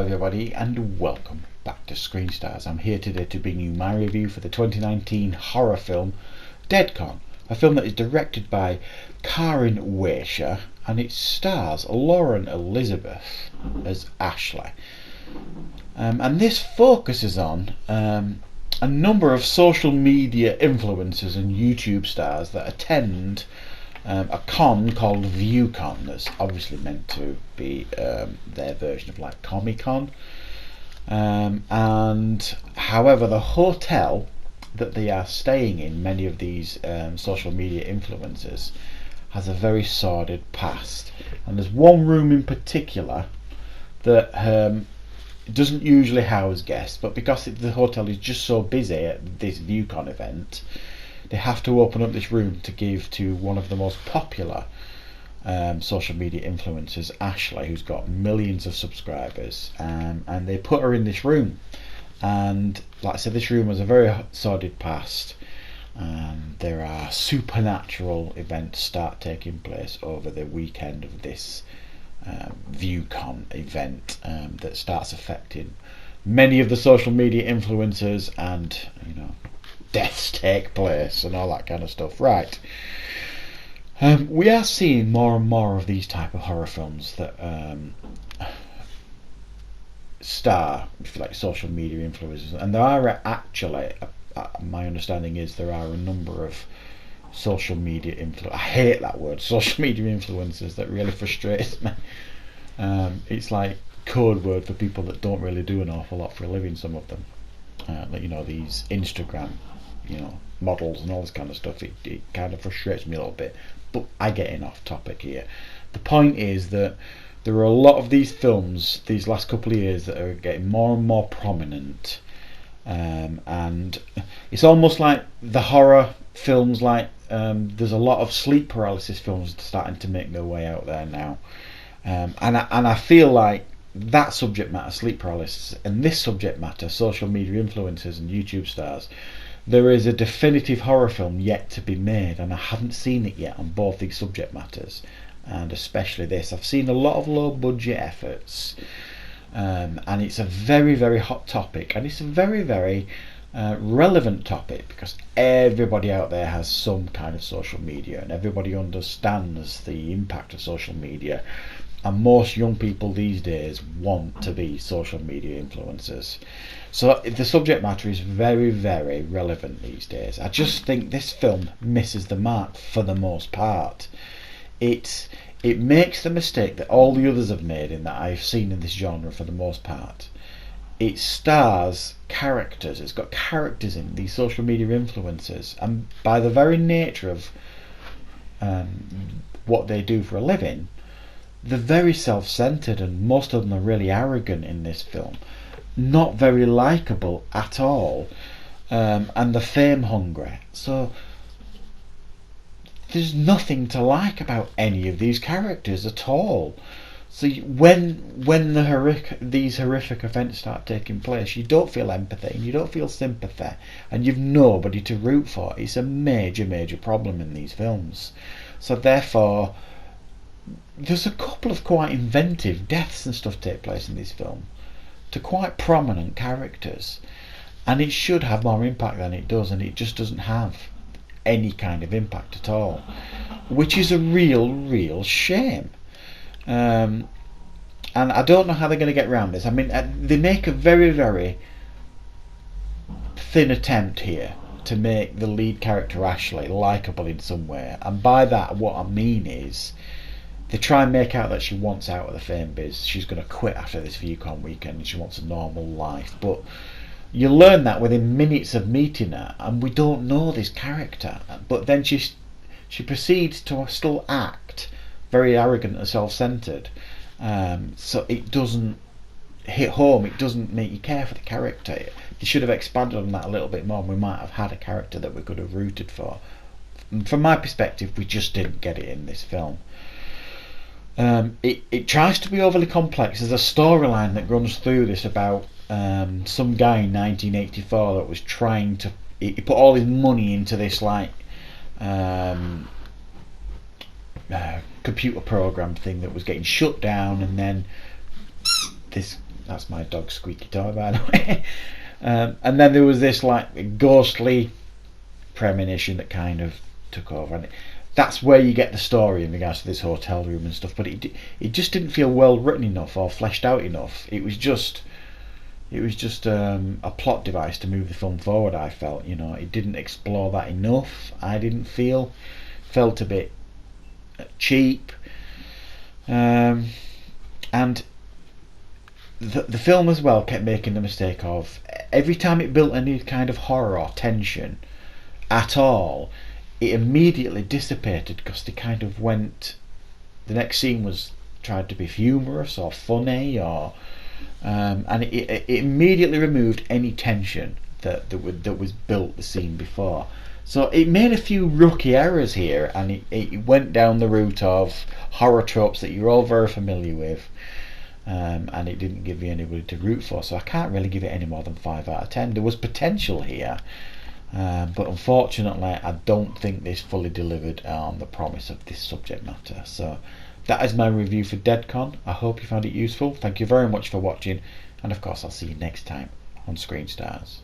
everybody and welcome back to Screen Stars. I'm here today to bring you my review for the 2019 horror film Deadcon, a film that is directed by Karin Weischer and it stars Lauren Elizabeth as Ashley. And this focuses on a number of social media influencers and YouTube stars that attend a con called ViewCon that's obviously meant to be their version of like Comic-Con, and however the hotel that they are staying in, many of these social media influencers, has a very sordid past, and there's one room in particular that doesn't usually house guests, but because the hotel is just so busy at this ViewCon event, they have to open up this room to give to one of the most popular social media influencers, Ashley, who's got millions of subscribers, and they put her in this room. And like I said, this room has a very sordid past. There are supernatural events start taking place over the weekend of this ViewCon event that starts affecting many of the social media influencers, and deaths take place and all that kind of stuff. Right. We are seeing more and more of these type of horror films that star, if you like, social media influencers, and there are actually, my understanding is there are a number of social media I hate that word, social media influencers, that really frustrates me. It's like code word for people that don't really do an awful lot for a living, some of them. These Instagram models and all this kind of stuff. It kind of frustrates me a little bit, but I getting off topic here. The point is that there are a lot of these films these last couple of years that are getting more and more prominent, and it's almost like the horror films, like there's a lot of sleep paralysis films starting to make their way out there now, and I feel like that subject matter, sleep paralysis, and this subject matter, social media influencers and YouTube stars, there is a definitive horror film yet to be made, and I haven't seen it yet on both these subject matters, and especially this. I've seen a lot of low budget efforts, and it's a very, very hot topic, and it's a very, very relevant topic, because everybody out there has some kind of social media and everybody understands the impact of social media, and most young people these days want to be social media influencers. So the subject matter is very, very relevant these days. I just think this film misses the mark for the most part. It makes the mistake that all the others have made in that I've seen in this genre for the most part. It stars characters. It's got characters in these social media influencers, and by the very nature of what they do for a living, they're very self-centered, and most of them are really arrogant in this film, not very likable at all, and they're fame hungry. So there's nothing to like about any of these characters at all. So when these horrific events start taking place, you don't feel empathy and you don't feel sympathy, and you've nobody to root for. It's a major, major problem in these films. So therefore, there's a couple of quite inventive deaths and stuff take place in this film to quite prominent characters, and it should have more impact than it does, and it just doesn't have any kind of impact at all, which is a real shame. And I don't know how they're going to get around this. I mean, they make a very, very thin attempt here to make the lead character Ashley likeable in some way, and by that what I mean is they try and make out that she wants out of the fame biz. She's going to quit after this ViewCon weekend and she wants a normal life. But you learn that within minutes of meeting her, and we don't know this character. But then she proceeds to still act very arrogant and self-centered. So it doesn't hit home. It doesn't make you care for the character. They should have expanded on that a little bit more, and we might have had a character that we could have rooted for. From my perspective, we just didn't get it in this film. It tries to be overly complex. There's a storyline that runs through this about some guy in 1984 that was trying to. He put all his money into this like computer program thing that was getting shut down, and then this That's my dog's squeaky toy, by the way. And then there was this like ghostly premonition that kind of took over, and that's where you get the story in regards to this hotel room and stuff. But it just didn't feel well written enough or fleshed out enough. It was just a plot device to move the film forward. I felt, it didn't explore that enough. I didn't felt a bit cheap, and the film as well kept making the mistake of every time it built any kind of horror or tension at all, it immediately dissipated because they kind of went. The next scene was tried to be humorous or funny, or and it immediately removed any tension that was built the scene before. So it made a few rookie errors here, and it went down the route of horror tropes that you're all very familiar with, and it didn't give you anybody to root for. So I can't really give it any more than 5 out of 10. There was potential here, but unfortunately I don't think this fully delivered on the promise of this subject matter. So that is my review for Deadcon. I hope you found it useful. Thank you very much for watching, and of course I'll see you next time on Screen Stars.